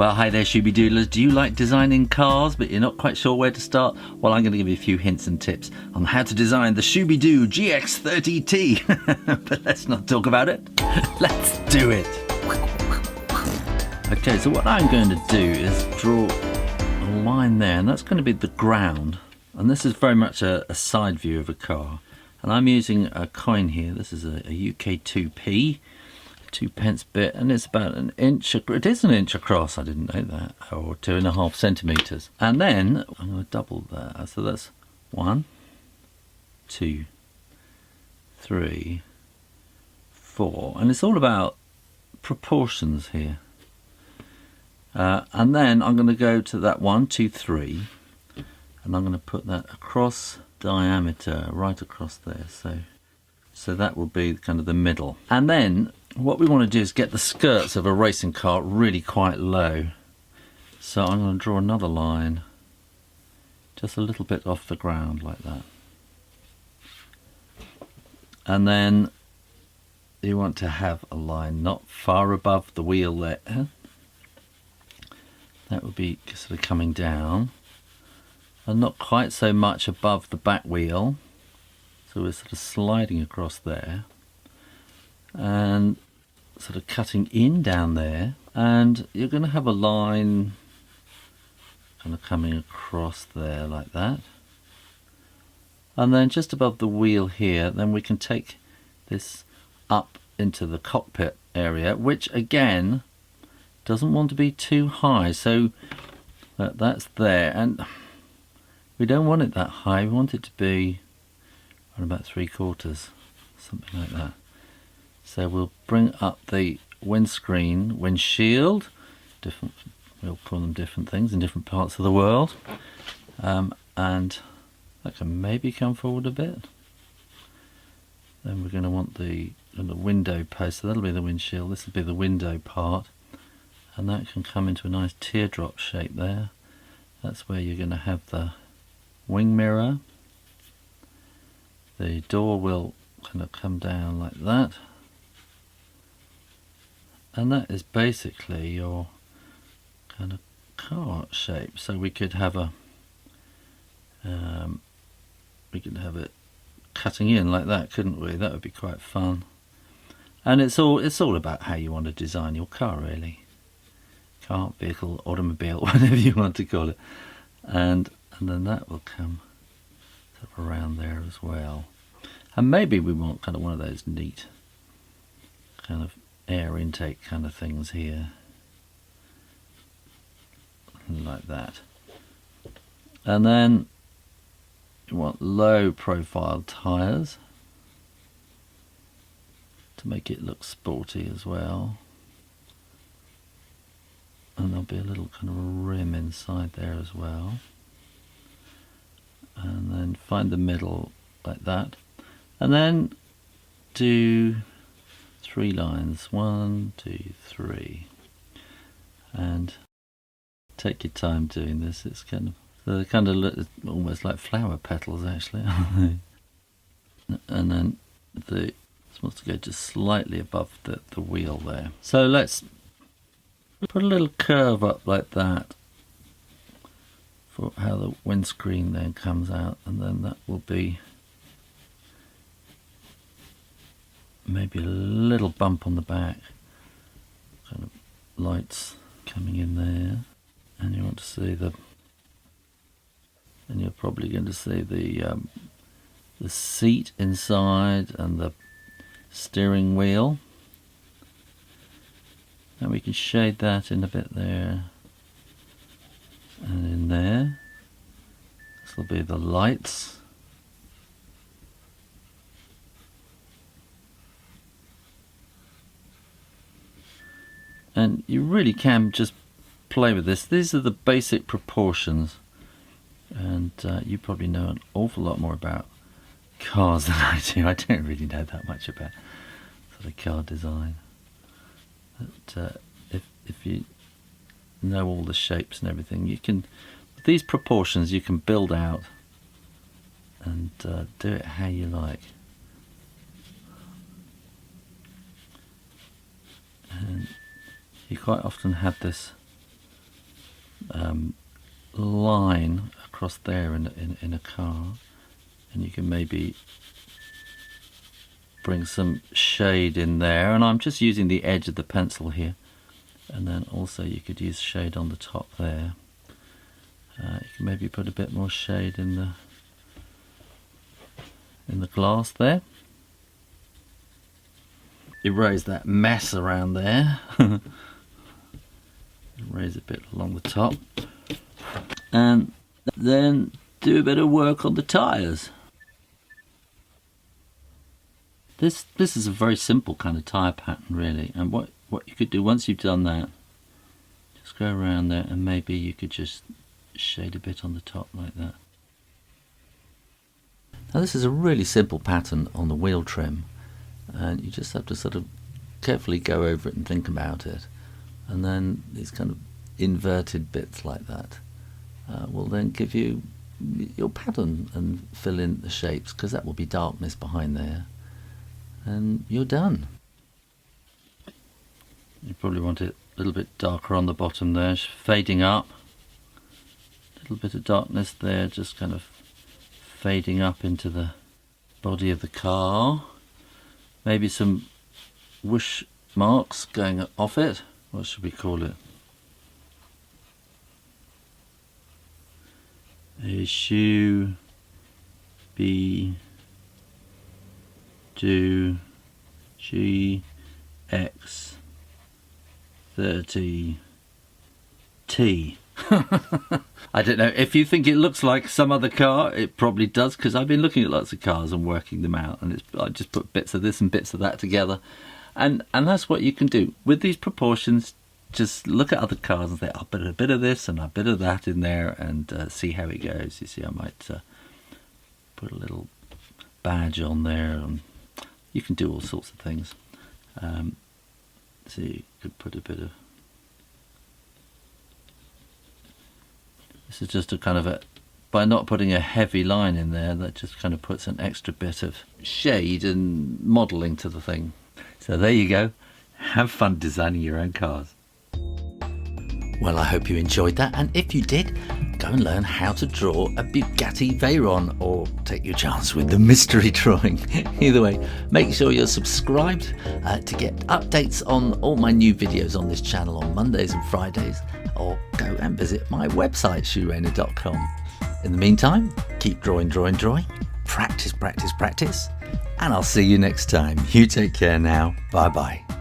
Well, hi there, Shooby Doodlers. Do you like designing cars, but you're not quite sure where to start? Well, I'm going to give you a few hints and tips on how to design the Shooby Doo GX30T. But let's not talk about it. Let's do it. Okay, so what I'm going to do is draw a line there, and that's going to be the ground. And this is very much a side view of a car. And I'm using a coin here. This is a UK 2p. 2p bit, and it's about an inch. It is an inch across. I didn't know that, or 2.5 centimeters. And then I'm going to double that. So that's 1, 2, 3, 4, and it's all about proportions here. And then I'm going to go to that 1, 2, 3, and I'm going to put that across diameter right across there. So that will be kind of the middle. And then what we want to do is get the skirts of a racing car really quite low. So I'm going to draw another line just a little bit off the ground like that. And then you want to have a line not far above the wheel there. That would be sort of coming down and not quite so much above the back wheel. So we're sort of sliding across there and sort of cutting in down there, and you're going to have a line kind of coming across there like that, and then just above the wheel here, then we can take this up into the cockpit area, which again doesn't want to be too high, so that's there, and we don't want it that high. We want it to be around about 3/4, something like that. So we'll bring up the windshield, we'll call them different things in different parts of the world, and that can maybe come forward a bit. Then we're going to want the window post, so that'll be the windshield, this will be the window part, and that can come into a nice teardrop shape there. That's where you're going to have the wing mirror. The door will kind of come down like that. And that is basically your kind of car shape. So we could have it cutting in like that, couldn't we? That would be quite fun. And it's all about how you want to design your car, really. Car, vehicle, automobile, whatever you want to call it. And then that will come sort of around there as well. And maybe we want kind of one of those neat kind of air intake kind of things here, like that. And then you want low profile tires to make it look sporty as well, and there'll be a little kind of a rim inside there as well, and then find the middle like that, and then do 3 lines, 1, 2, 3, and take your time doing this. It's kind of almost like flower petals actually, aren't they? And then this wants to go just slightly above the wheel there. So let's put a little curve up like that for how the windscreen then comes out, and then that will be maybe a little bump on the back, kind of lights coming in there, and you want to see and you're probably going to see the seat inside and the steering wheel, and we can shade that in a bit there and in there. This will be the lights. And you really can just play with this. These are the basic proportions, and you probably know an awful lot more about cars than I do. I don't really know that much about sort of car design. But if you know all the shapes and everything, you can, with these proportions, you can build out and do it how you like. And you quite often have this line across there in a car, and you can maybe bring some shade in there, and I'm just using the edge of the pencil here, and then also you could use shade on the top there. You can maybe put a bit more shade in the glass there. Erase that mess around there. Erase a bit along the top, and then do a bit of work on the tyres. This is a very simple kind of tyre pattern really, and what you could do once you've done that, just go around there and maybe you could just shade a bit on the top like that. Now this is a really simple pattern on the wheel trim, and you just have to sort of carefully go over it and think about it, and then these kind of inverted bits like that will then give you your pattern and fill in the shapes, because that will be darkness behind there, and you're done. You probably want it a little bit darker on the bottom there, fading up. A little bit of darkness there, just kind of fading up into the body of the car. Maybe some whoosh marks going off it. What should we call it? A Shoo B do GX 30 T. I don't know, if you think it looks like some other car, it probably does, because I've been looking at lots of cars and working them out, and I just put bits of this and bits of that together, and that's what you can do with these proportions. Just look at other cars and say, I'll put a bit of this and a bit of that in there, and see how it goes. You see, I might put a little badge on there, and you can do all sorts of things. So you could put a bit of, this is just a kind of by not putting a heavy line in there, that just kind of puts an extra bit of shade and modelling to the thing. So there you go. Have fun designing your own cars. Well, I hope you enjoyed that, and if you did, go and learn how to draw a Bugatti Veyron, or take your chance with the mystery drawing. Either way, make sure you're subscribed to get updates on all my new videos on this channel on Mondays and Fridays, or go and visit my website, shoorayner.com. In the meantime, keep drawing, practice, and I'll see you next time. You take care now. Bye bye.